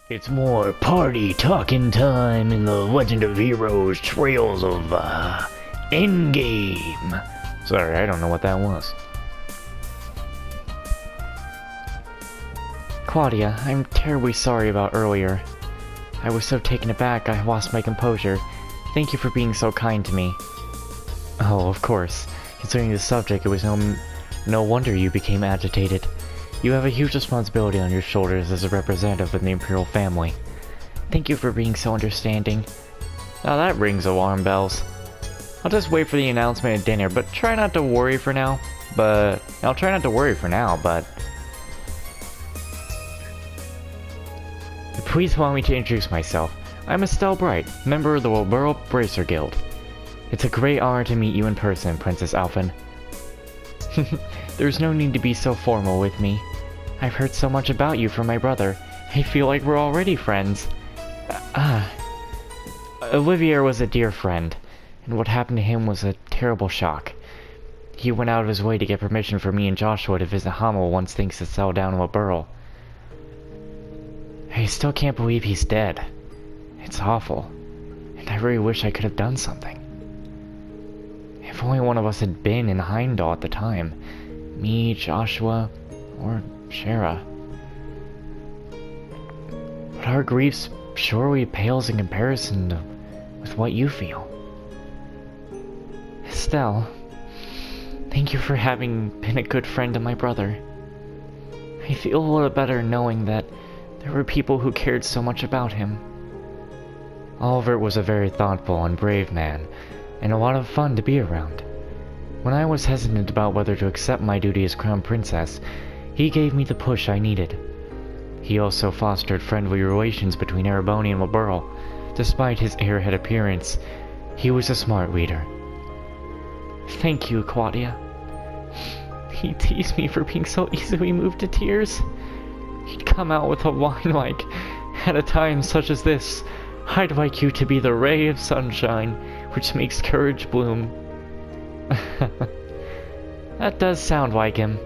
It's more party talking time in the Legend of Heroes Trails of, Endgame. Sorry, I don't know what that was. Claudia, I'm terribly sorry about earlier. I was so taken aback I lost my composure. Thank you for being so kind to me. Oh, of course. Considering the subject, it was no wonder you became agitated. You have a huge responsibility on your shoulders as a representative of the Imperial family. Thank you for being so understanding. Now that rings alarm bells. I'll just wait for the announcement at dinner, but try not to worry for now. Please allow me to introduce myself. I'm Estelle Bright, member of the Oilvert Bracer Guild. It's a great honor to meet you in person, Princess Alphen. There's no need to be so formal with me. I've heard so much about you from my brother. I feel like we're already friends. Olivier was a dear friend, and what happened to him was a terrible shock. He went out of his way to get permission for me and Joshua to visit Hamel once things had settled down in Oilvert. I still can't believe he's dead. It's awful, and I really wish I could have done something. If only one of us had been in Heimdall at the time. Me, Joshua, or Shara. But our griefs surely pales in comparison with what you feel. Estelle, thank you for having been a good friend to my brother. I feel a little better knowing that there were people who cared so much about him. Oilvert was a very thoughtful and brave man, and a lot of fun to be around. When I was hesitant about whether to accept my duty as Crown Princess, he gave me the push I needed. He also fostered friendly relations between Ereboni and Oilvert. Despite his airhead appearance, he was a smart leader. Thank you, Claudia. He teased me for being so easily moved to tears. He'd come out with a line like, "At a time such as this, I'd like you to be the ray of sunshine, which makes courage bloom." That does sound like him.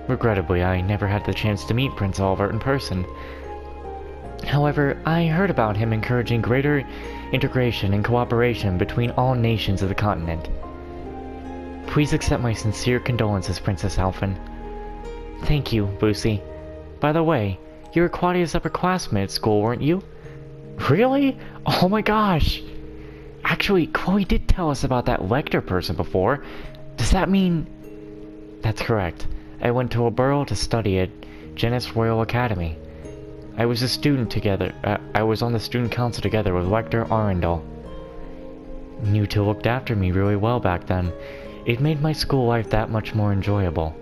Regrettably, I never had the chance to meet Prince Oilvert in person. However, I heard about him encouraging greater integration and cooperation between all nations of the continent. Please accept my sincere condolences, Princess Alphen. Thank you, Lucy. By the way, you were Claudia's upperclassman at school, weren't you? Really? Oh my gosh! Actually, Chloe did tell us about that Lecter person before. Does that mean... That's correct. I went to Oilvert to study at Genis Royal Academy. I was on the student council together with Lecter Arundel. You two looked after me really well back then. It made my school life that much more enjoyable.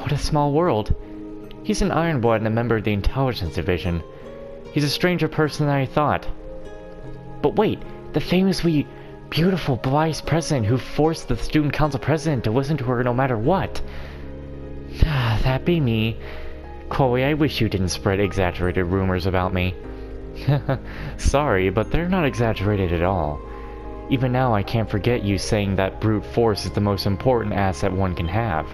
What a small world. He's an Ironblood and a member of the Intelligence Division. He's a stranger person than I thought. But wait, the famously beautiful vice president who forced the student council president to listen to her no matter what. That be me. Chloe, I wish you didn't spread exaggerated rumors about me. Sorry, but they're not exaggerated at all. Even now I can't forget you saying that brute force is the most important asset one can have.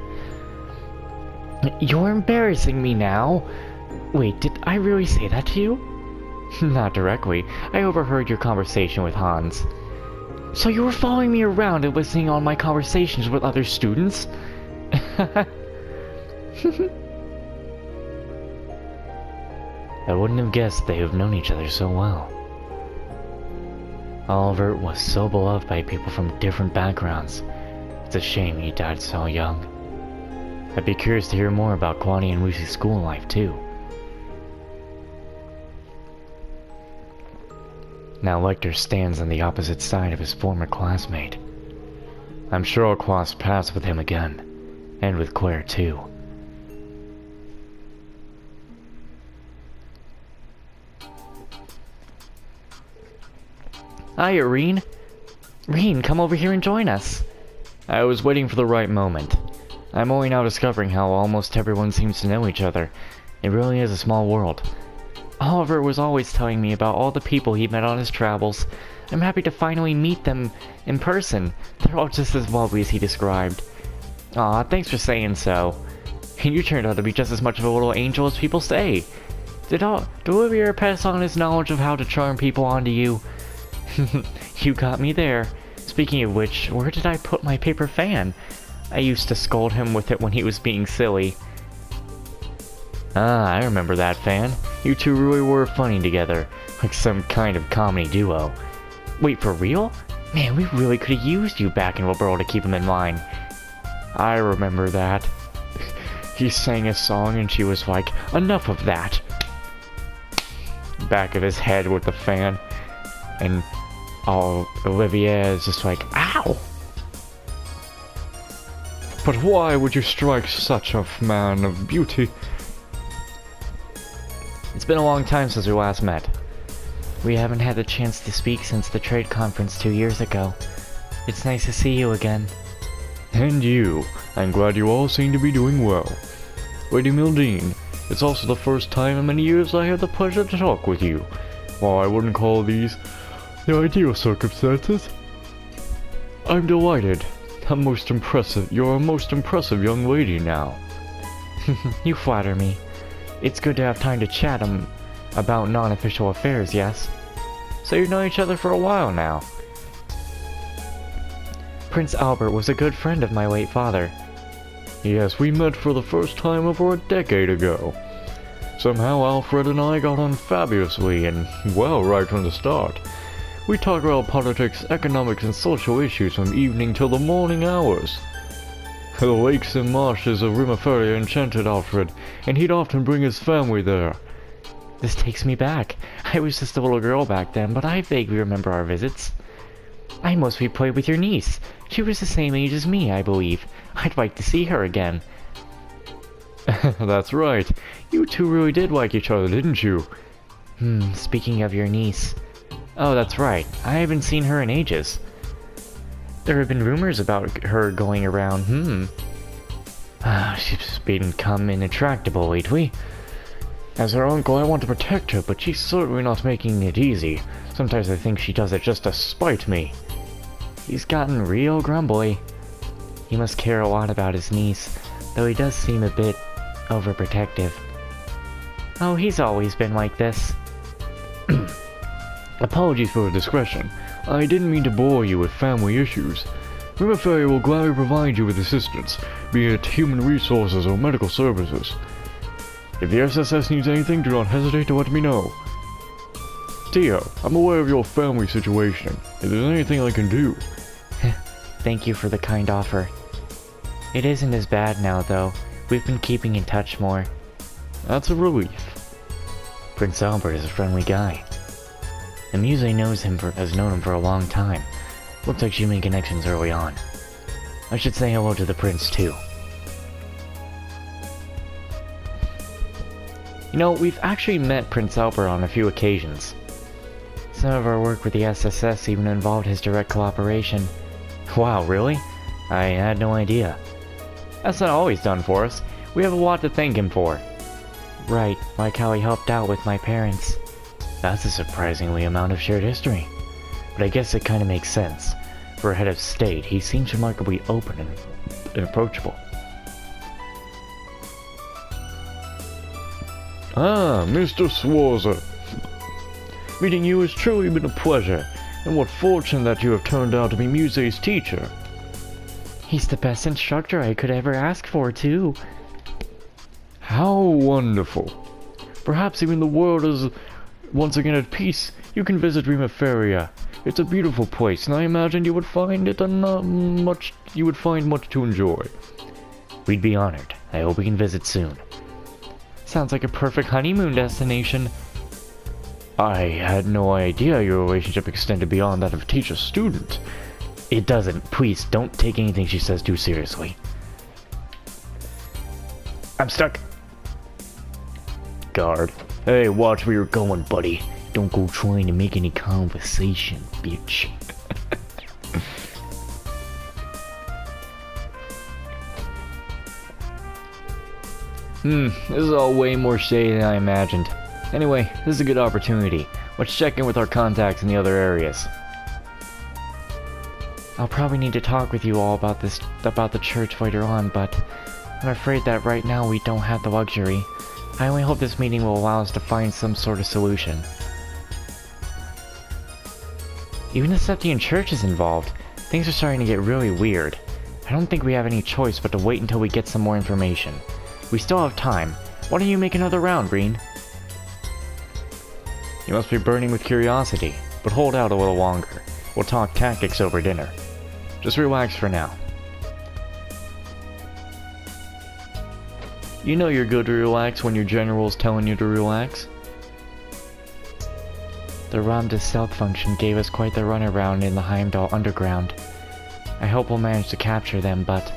You're embarrassing me now. Wait, did I really say that to you? Not directly. I overheard your conversation with Hans. So you were following me around and listening on my conversations with other students? I wouldn't have guessed they have known each other so well. Oilvert was so beloved by people from different backgrounds. It's a shame he died so young. I'd be curious to hear more about Claudia and Lucy's school life, too. Now Lecter stands on the opposite side of his former classmate. I'm sure I'll cross paths with him again, and with Claire, too. Hi, Irene. Irene, come over here and join us. I was waiting for the right moment. I'm only now discovering how almost everyone seems to know each other. It really is a small world. Oliver was always telling me about all the people he met on his travels. I'm happy to finally meet them in person. They're all just as lovely as he described. Aw, thanks for saying so. You turned out to be just as much of a little angel as people say. Did Oilvert pass on his knowledge of how to charm people onto you? You got me there. Speaking of which, where did I put my paper fan? I used to scold him with it when he was being silly. Ah, I remember that fan. You two really were funny together, like some kind of comedy duo. Wait, for real? Man, we really could have used you back in Wilbur to keep him in line. I remember that. He sang a song and she was like, enough of that. Back of his head with the fan. And Olivier is just like, ow! But why would you strike such a man of beauty? It's been a long time since we last met. We haven't had the chance to speak since the trade conference 2 years ago. It's nice to see you again. And you. I'm glad you all seem to be doing well. Lady Mildine, it's also the first time in many years I had the pleasure to talk with you. While I wouldn't call these the ideal circumstances, I'm delighted. You're a most impressive young lady now. You flatter me. It's good to have time to chat about non-official affairs, yes? So you've known each other for a while now. Prince Albert was a good friend of my late father. Yes, we met for the first time over a decade ago. Somehow Alfred and I got on fabulously, and, well, right from the start. We talked about politics, economics, and social issues from evening till the morning hours. The lakes and marshes of Rimaferia enchanted Alfred, and he'd often bring his family there. This takes me back. I was just a little girl back then, but I vaguely remember our visits. I mostly played with your niece. She was the same age as me, I believe. I'd like to see her again. That's right. You two really did like each other, didn't you? Speaking of your niece. Oh, that's right. I haven't seen her in ages. There have been rumors about her going around, She's become intractable lately. As her uncle, I want to protect her, but she's certainly not making it easy. Sometimes I think she does it just to spite me. He's gotten real grumbly. He must care a lot about his niece, though he does seem a bit overprotective. Oh, he's always been like this. Apologies for the discretion. I didn't mean to bore you with family issues. Rimaferia will gladly provide you with assistance, be it human resources or medical services. If the SSS needs anything, do not hesitate to let me know. Tio, I'm aware of your family situation. If there's anything I can do... Thank you for the kind offer. It isn't as bad now, though. We've been keeping in touch more. That's a relief. Prince Albert is a friendly guy. The Musée has known him for a long time. Looks like she made connections early on. I should say hello to the prince, too. You know, we've actually met Prince Albert on a few occasions. Some of our work with the SSS even involved his direct cooperation. Wow, really? I had no idea. That's not always done for us. We have a lot to thank him for. Right, like how he helped out with my parents. That's a surprisingly amount of shared history. But I guess it kinda makes sense. For a head of state, he seems remarkably open and approachable. Ah, Mr. Swarzer. Meeting you has truly been a pleasure, and what fortune that you have turned out to be Musé's teacher. He's the best instructor I could ever ask for, too. How wonderful. Perhaps even the world is once again at peace. You can visit Rimaferia. It's a beautiful place, and I imagine you would find much to enjoy. We'd be honored. I hope we can visit soon. Sounds like a perfect honeymoon destination. I had no idea your relationship extended beyond that of teacher-student. It doesn't. Please, don't take anything she says too seriously. I'm stuck. Guard. Hey, watch where you're going, buddy. Don't go trying to make any conversation, bitch. This is all way more shady than I imagined. Anyway, this is a good opportunity. Let's check in with our contacts in the other areas. I'll probably need to talk with you all about the church later on, but I'm afraid that right now we don't have the luxury. I only hope this meeting will allow us to find some sort of solution. Even the Septian Church is involved. Things are starting to get really weird. I don't think we have any choice but to wait until we get some more information. We still have time. Why don't you make another round, Reen? You must be burning with curiosity, but hold out a little longer. We'll talk tactics over dinner. Just relax for now. You know you're good to relax when your general's telling you to relax. The Ramda stealth function gave us quite the runaround in the Heimdall underground. I hope we'll manage to capture them, but...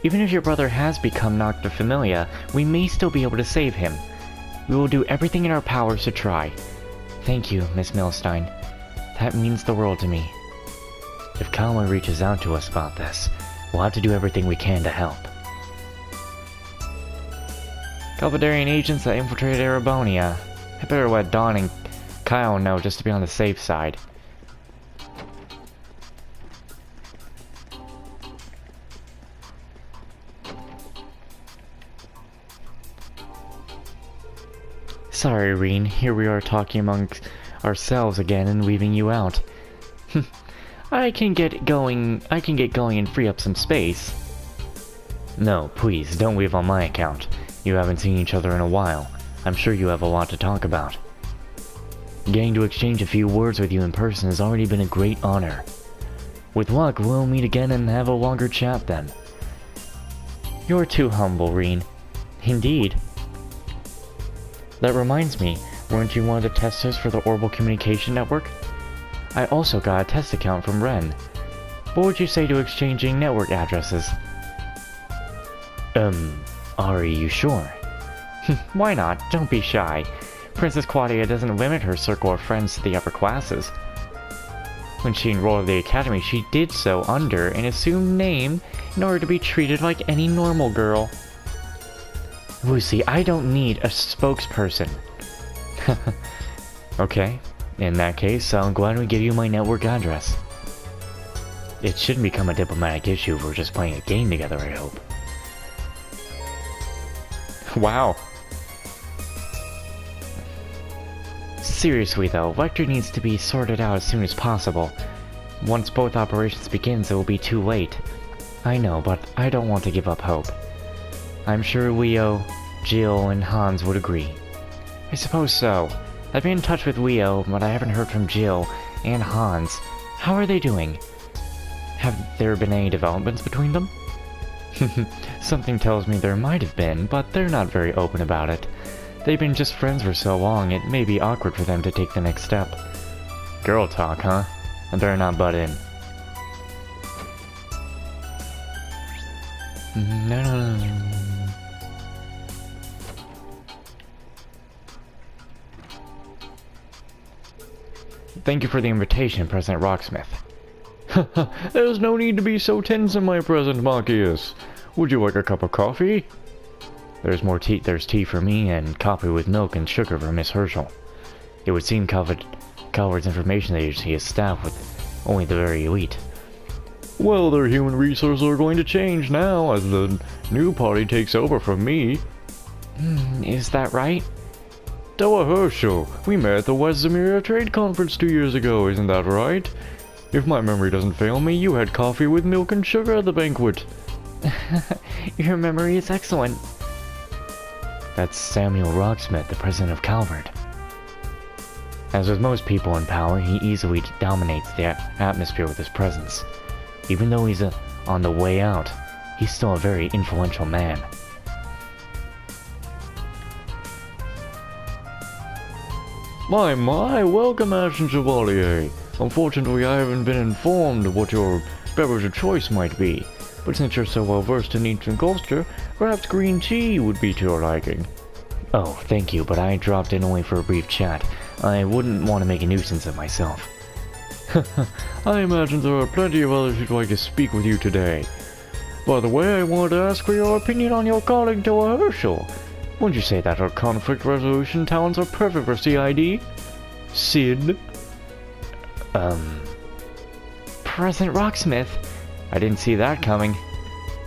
Even if your brother has become Nocta Familia, we may still be able to save him. We will do everything in our powers to try. Thank you, Miss Milstein. That means the world to me. If Kalma reaches out to us about this, we'll have to do everything we can to help. Galvadarian agents that infiltrated Erebonia. I better let Dawn and Kyle know just to be on the safe side. Sorry, Reen. Here we are talking amongst ourselves again and leaving you out. I can get going and free up some space. No, please, don't leave on my account. You haven't seen each other in a while. I'm sure you have a lot to talk about. Getting to exchange a few words with you in person has already been a great honor. With luck, we'll meet again and have a longer chat then. You're too humble, Reen. Indeed. That reminds me, weren't you one of the testers for the Orbital Communication Network? I also got a test account from Ren. What would you say to exchanging network addresses? Are you sure? Why not? Don't be shy. Princess Claudia doesn't limit her circle of friends to the upper classes. When she enrolled at the academy, she did so under an assumed name in order to be treated like any normal girl. Lucy, I don't need a spokesperson. Okay, in that case, I'll gladly give you my network address. It shouldn't become a diplomatic issue if we're just playing a game together, I hope. Wow. Seriously though, Vector needs to be sorted out as soon as possible. Once both operations begins, it will be too late. I know, but I don't want to give up hope. I'm sure Leo, Jill, and Hans would agree. I suppose so. I've been in touch with Leo, but I haven't heard from Jill and Hans. How are they doing? Have there been any developments between them? Something tells me there might have been, but they're not very open about it. They've been just friends for so long, it may be awkward for them to take the next step. Girl talk, huh? I better not butt in. No. Thank you for the invitation, President Rocksmith. There's no need to be so tense in my present, Machias. Would you like a cup of coffee? There's tea for me, and coffee with milk and sugar for Miss Herschel. It would seem Calvard's information agency is staffed with only the very elite. Well, their human resources are going to change now, as the new party takes over from me. Is that right? Della Herschel, we met at the West Zemira Trade Conference 2 years ago, isn't that right? If my memory doesn't fail me, you had coffee with milk and sugar at the banquet. Your memory is excellent. That's Samuel Rocksmith, the president of Calvert. As with most people in power, he easily dominates the atmosphere with his presence. Even though he's on the way out, he's still a very influential man. My, welcome, Ashton Chevalier. Unfortunately, I haven't been informed of what your beverage of choice might be, but since you're so well versed in ancient culture, perhaps green tea would be to your liking. Oh, thank you, but I dropped in only for a brief chat. I wouldn't want to make a nuisance of myself. I imagine there are plenty of others who'd like to speak with you today. By the way, I wanted to ask for your opinion on your colleague Della Herschel. Wouldn't you say that her conflict resolution talents are perfect for CID? Sid? President Rocksmith? I didn't see that coming.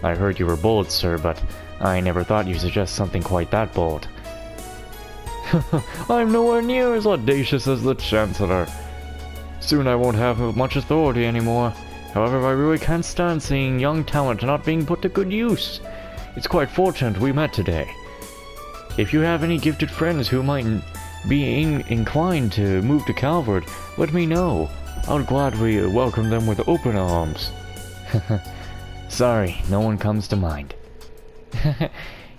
I heard you were bold, sir, but I never thought you'd suggest something quite that bold. I'm nowhere near as audacious as the Chancellor. Soon I won't have much authority anymore. However, I really can't stand seeing young talent not being put to good use. It's quite fortunate we met today. If you have any gifted friends who might be inclined to move to Calvert, let me know. I would gladly welcome them with open arms. Sorry, no one comes to mind.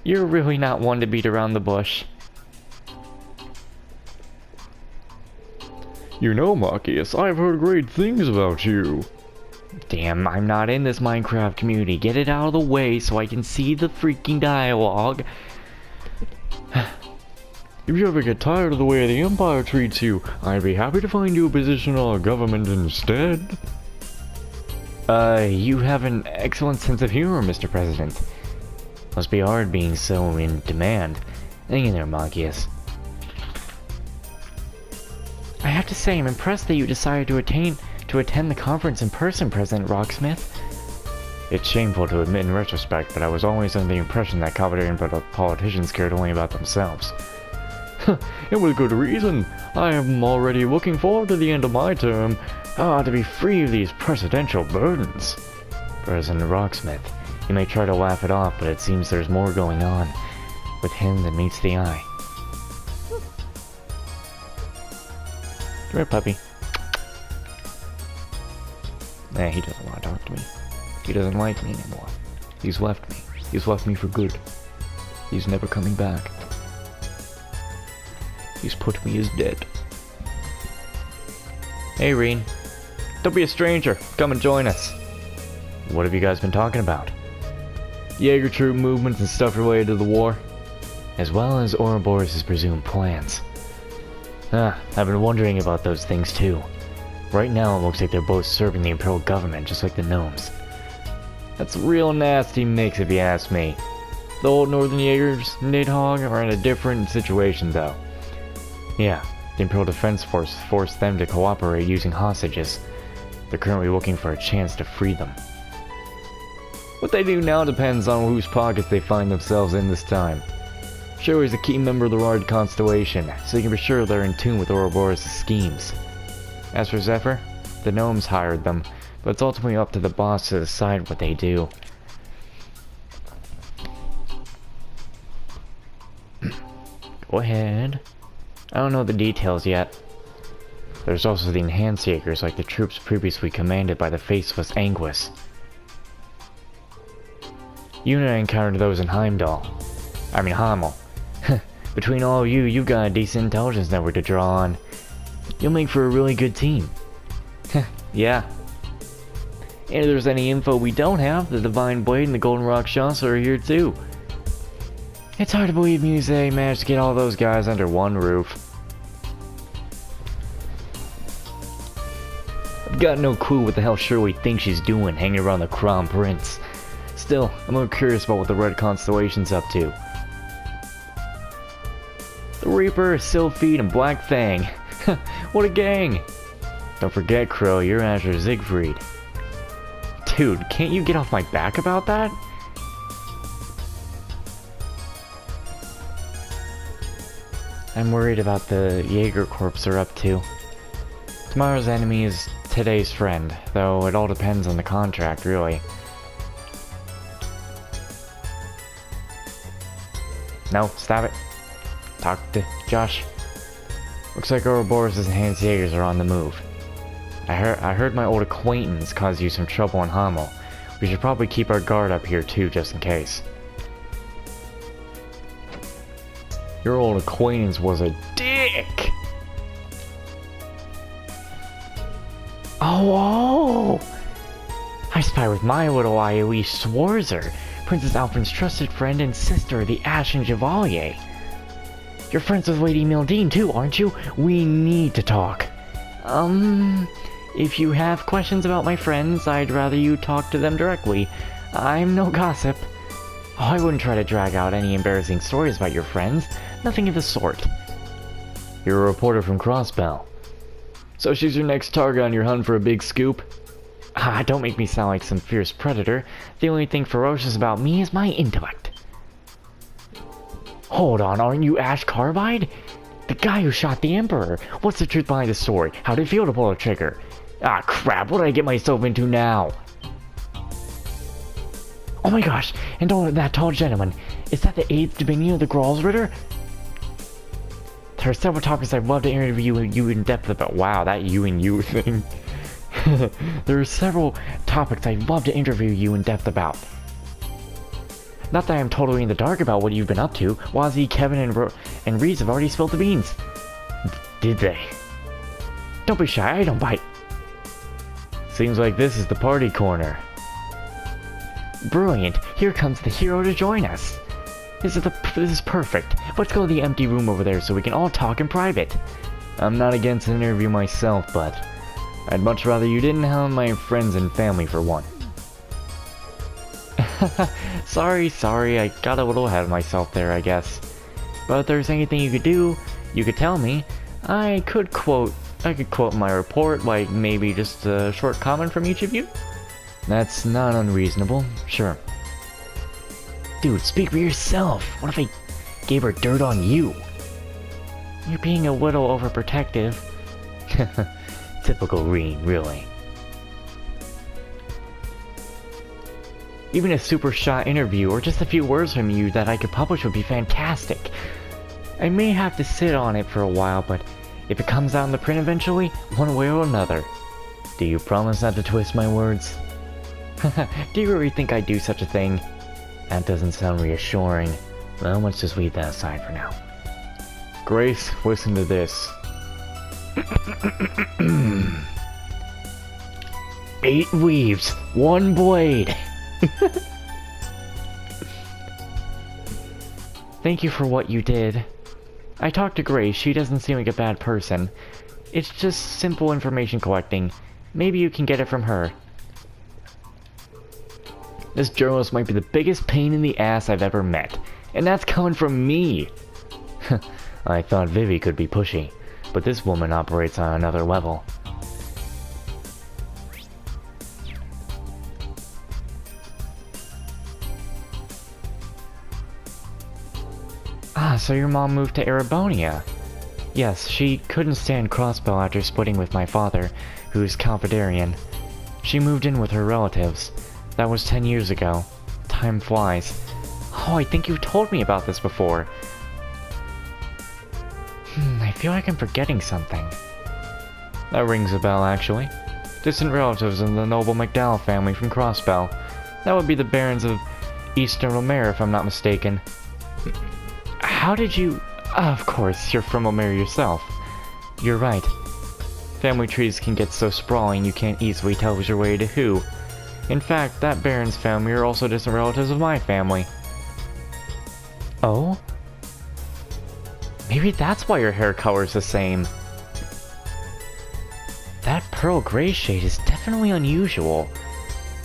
You're really not one to beat around the bush. You know, Marcus, I've heard great things about you. Damn, I'm not in this Minecraft community. Get it out of the way so I can see the freaking dialogue. If you ever get tired of the way the Empire treats you, I'd be happy to find you a position in our government instead. You have an excellent sense of humor, Mr. President. Must be hard being so in demand. Hang in there, Marcus. I have to say, I'm impressed that you decided to attend the conference in person, President Rocksmith. It's shameful to admit in retrospect, but I was always under the impression that Calverian politicians cared only about themselves. And with good reason. I am already looking forward to the end of my term. To be free of these presidential burdens. President Rocksmith, you may try to laugh it off, but it seems there's more going on with him than meets the eye. Come here, puppy. Nah, he doesn't want to talk to me. He doesn't like me anymore. He's left me. He's left me for good. He's never coming back. He's put me as dead. Hey, Reen. Don't be a stranger. Come and join us. What have you guys been talking about? Jaeger troop movements and stuff related to the war. As well as Ouroboros' presumed plans. I've been wondering about those things too. Right now it looks like they're both serving the Imperial government just like the gnomes. That's a real nasty mix if you ask me. The old Northern Jaegers, Nidhogg, are in a different situation though. Yeah, the Imperial Defense Force forced them to cooperate using hostages. They're currently looking for a chance to free them. What they do now depends on whose pockets they find themselves in this time. Sure, he's a key member of the Rard Constellation, so you can be sure they're in tune with Ouroboros' schemes. As for Zephyr, the gnomes hired them, but it's ultimately up to the boss to decide what they do. Go ahead. I don't know the details yet. There's also the Enhanced Jaegers, like the troops previously commanded by the faceless Anguis. You and I encountered those in Heimdall. Hamel. Between all of you, you've got a decent intelligence network to draw on. You'll make for a really good team. Yeah. And if there's any info we don't have, the Divine Blade and the Golden Rock Shots are here too. It's hard to believe Muse managed to get all those guys under one roof. I've got no clue what the hell Shirley thinks she's doing hanging around the Crown Prince. Still, I'm a little curious about what the Red Constellation's up to. The Reaper, Sylphid, and Black Fang. What a gang! Don't forget, Crow, you're Azure Siegfried. Dude, can't you get off my back about that? I'm worried about the Jaeger Corps are up to. Tomorrow's enemy is today's friend, though it all depends on the contract, really. No, stop it. Talk to Josh. Looks like Ouroboros' Enhanced Jaegers are on the move. I heard my old acquaintance caused you some trouble in Hamel. We should probably keep our guard up here too, just in case. Your old acquaintance was a dick! Oh! I spy with my little eye Elise Schwarzer, Princess Alfred's trusted friend and sister, the Ashen Chevalier. You're friends with Lady Mildine too, aren't you? We need to talk. If you have questions about my friends, I'd rather you talk to them directly. I'm no gossip. Oh, I wouldn't try to drag out any embarrassing stories about your friends. Nothing of the sort. You're a reporter from Crossbell. So she's your next target on your hunt for a big scoop? Don't make me sound like some fierce predator. The only thing ferocious about me is my intellect. Hold on, aren't you Ash Carbide? The guy who shot the Emperor. What's the truth behind the story? How did it feel to pull the trigger? Ah, crap, what did I get myself into now? Oh my gosh, and that tall gentleman. Is that the 8th Dominion of the Gralsritter? There are several topics I'd love to interview you in depth about. Wow, that you and you thing. There are several topics I'd love to interview you in depth about. Not that I'm totally in the dark about what you've been up to. Wazzy, Kevin, and Reese have already spilled the beans. Did they? Don't be shy, I don't bite. Seems like this is the party corner. Brilliant, here comes the hero to join us. This is perfect. Let's go to the empty room over there so we can all talk in private. I'm not against an interview myself, but I'd much rather you didn't hound my friends and family for one. Sorry, I got a little ahead of myself there, I guess. But if there's anything you could do, you could tell me. I could quote my report, like maybe just a short comment from each of you. That's not unreasonable, sure. Dude, speak for yourself. What if I gave her dirt on you? You're being a little overprotective. Typical Reen, really. Even a super shot interview or just a few words from you that I could publish would be fantastic. I may have to sit on it for a while, but if it comes out in the print eventually, one way or another. Do you promise not to twist my words? Do you really think I'd do such a thing? That doesn't sound reassuring. Well, let's just leave that aside for now. Grace, listen to this. 8 weaves, 1 blade. Thank you for what you did. I talked to Grace, she doesn't seem like a bad person. It's just simple information collecting. Maybe you can get it from her. This journalist might be the biggest pain in the ass I've ever met. And that's coming from me! I thought Vivi could be pushy, but this woman operates on another level. Ah, so your mom moved to Erebonia. Yes, she couldn't stand Crossbow after splitting with my father, who's Calvadarian. She moved in with her relatives. That was 10 years ago. Time flies. Oh, I think you've told me about this before. I feel like I'm forgetting something. That rings a bell, actually. Distant relatives in the noble McDowell family from Crossbell. That would be the Barons of Eastern Omer, if I'm not mistaken. How did you... Of course, you're from Omer yourself. You're right. Family trees can get so sprawling you can't easily tell who's your way to who. In fact, that Baron's family are also distant relatives of my family. Oh? Maybe that's why your hair color's the same. That pearl gray shade is definitely unusual.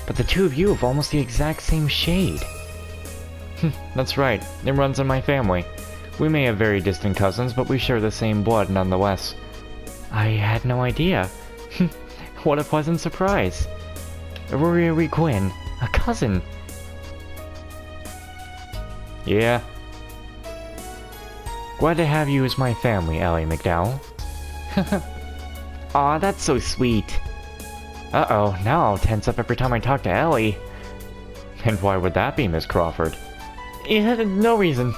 But the two of you have almost the exact same shade. That's right, it runs in my family. We may have very distant cousins, but we share the same blood nonetheless. I had no idea. What a pleasant surprise. Rory Quinn, a cousin. Yeah. Glad to have you as my family, Ellie McDowell. Aw, that's so sweet. Uh-oh, now I'll tense up every time I talk to Ellie. And why would that be, Miss Crawford? Yeah, no reason.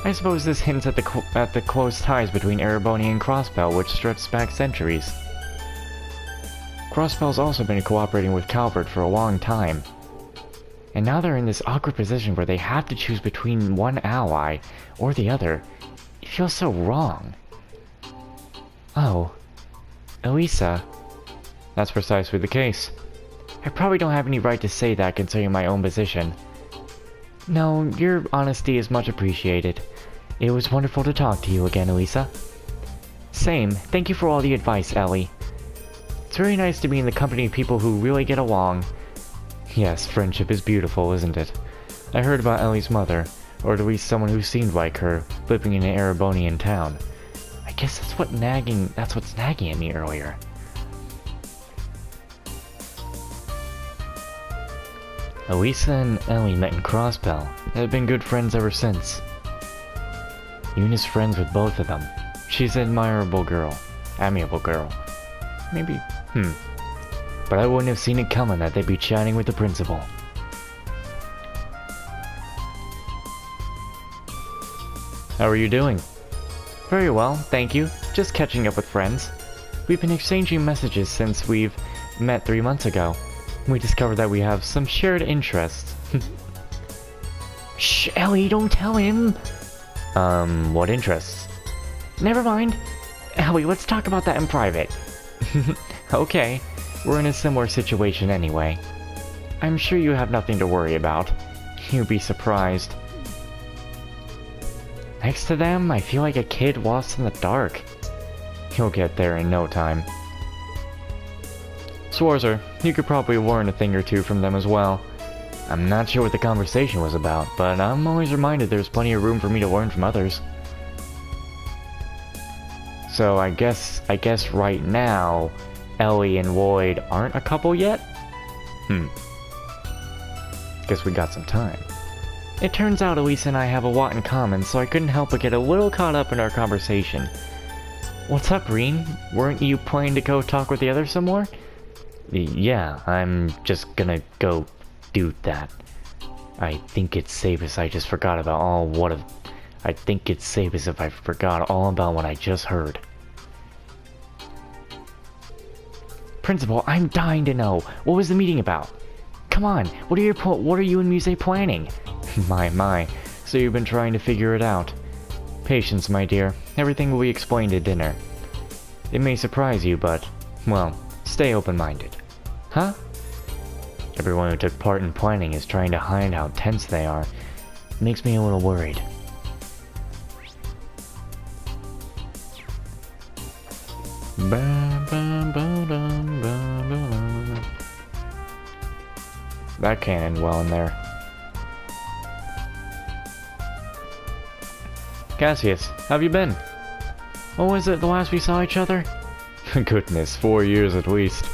I suppose this hints at the close ties between Erebonia and Crossbell, which stretch back centuries. Crossbell's also been cooperating with Calvert for a long time. And now they're in this awkward position where they have to choose between one ally or the other. It feels so wrong. Oh. Elisa. That's precisely the case. I probably don't have any right to say that considering my own position. No, your honesty is much appreciated. It was wonderful to talk to you again, Elisa. Same. Thank you for all the advice, Ellie. It's very nice to be in the company of people who really get along. Yes, friendship is beautiful, isn't it? I heard about Ellie's mother, or at least someone who seemed like her, living in an Erebonian town. I guess that's what's nagging at me earlier. Elisa and Ellie met in Crossbell, and have been good friends ever since. Yuna's friends with both of them. She's an admirable girl. Amiable girl. Maybe, But I wouldn't have seen it coming that they'd be chatting with the principal. How are you doing? Very well, thank you. Just catching up with friends. We've been exchanging messages since we've met 3 months ago. We discovered that we have some shared interests. Shh, Ellie, don't tell him! What interests? Never mind. Ellie, let's talk about that in private. Okay, we're in a similar situation anyway. I'm sure you have nothing to worry about. You'd be surprised. Next to them, I feel like a kid lost in the dark. He'll get there in no time. Swarzer, you could probably learn a thing or two from them as well. I'm not sure what the conversation was about, but I'm always reminded there's plenty of room for me to learn from others. So I guess right now, Ellie and Lloyd aren't a couple yet? Guess we got some time. It turns out Elise and I have a lot in common, so I couldn't help but get a little caught up in our conversation. What's up, Reen? Weren't you planning to go talk with the others some more? Yeah, I'm just gonna go do that. I think it's safest I just forgot about I think it's safest if I forgot all about what I just heard. Principal, I'm dying to know. What was the meeting about? Come on, what are you and Muse planning? My, so you've been trying to figure it out. Patience, my dear. Everything will be explained at dinner. It may surprise you, but, well, stay open-minded. Huh? Everyone who took part in planning is trying to hide how tense they are. It makes me a little worried. That can't end well in there. Cassius, have you been? What was it the last we saw each other? Goodness, 4 years at least.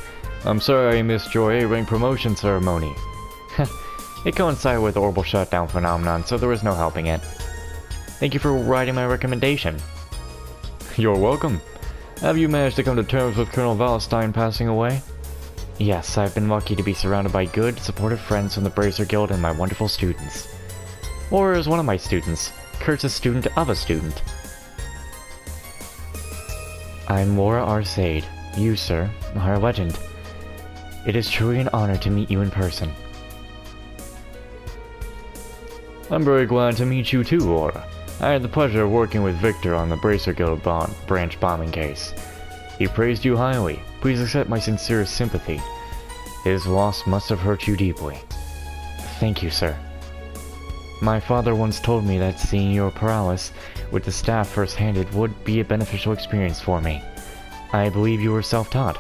I'm sorry I missed your A-rank promotion ceremony. It coincided with the orbital shutdown phenomenon, so there was no helping it. Thank you for writing my recommendation. You're welcome. Have you managed to come to terms with Colonel Valstein passing away? Yes, I've been lucky to be surrounded by good, supportive friends from the Bracer Guild and my wonderful students. Or as one of my students, Kurt's a student of a student. I'm Laura Arcade. You, sir, are a legend. It is truly an honor to meet you in person. I'm very glad to meet you too, Laura. I had the pleasure of working with Victor on the Bracer Guild branch bombing case. He praised you highly. Please accept my sincerest sympathy. His loss must have hurt you deeply. Thank you, sir. My father once told me that seeing your prowess with the staff first-handed would be a beneficial experience for me. I believe you were self-taught.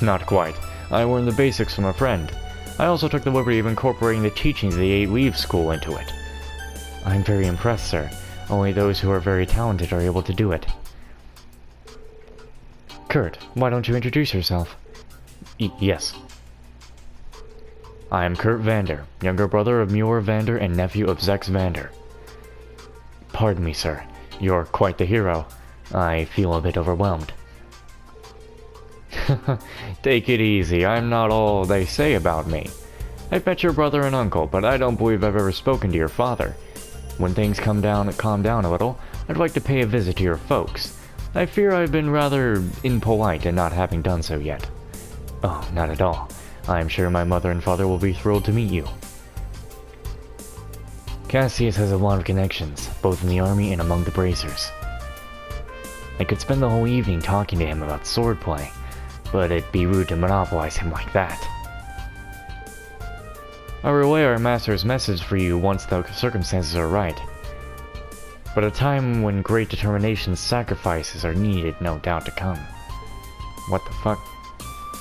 Not quite. I learned the basics from a friend. I also took the liberty of incorporating the teachings of the 8 Leaves School into it. I'm very impressed, sir. Only those who are very talented are able to do it. Kurt, why don't you introduce yourself? Yes. I am Kurt Vander, younger brother of Muir Vander and nephew of Zex Vander. Pardon me, sir. You're quite the hero. I feel a bit overwhelmed. Take it easy. I'm not all they say about me. I've met your brother and uncle, but I don't believe I've ever spoken to your father. When things calm down a little, I'd like to pay a visit to your folks. I fear I've been rather impolite in not having done so yet. Oh, not at all. I'm sure my mother and father will be thrilled to meet you. Cassius has a lot of connections, both in the army and among the bracers. I could spend the whole evening talking to him about swordplay, but it'd be rude to monopolize him like that. I'll relay our master's message for you once the circumstances are right. But a time when great determination and sacrifices are needed, no doubt to come. What the fuck?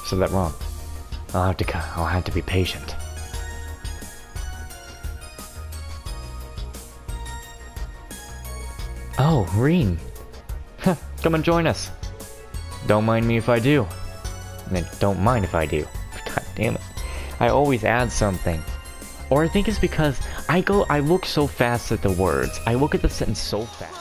Said that wrong. I'll have to be patient. Oh, Reen. Come and join us. Don't mind me if I do. And don't mind if I do. God damn it. I always add something. Or I think it's because I look so fast at the words. I look at the sentence so fast.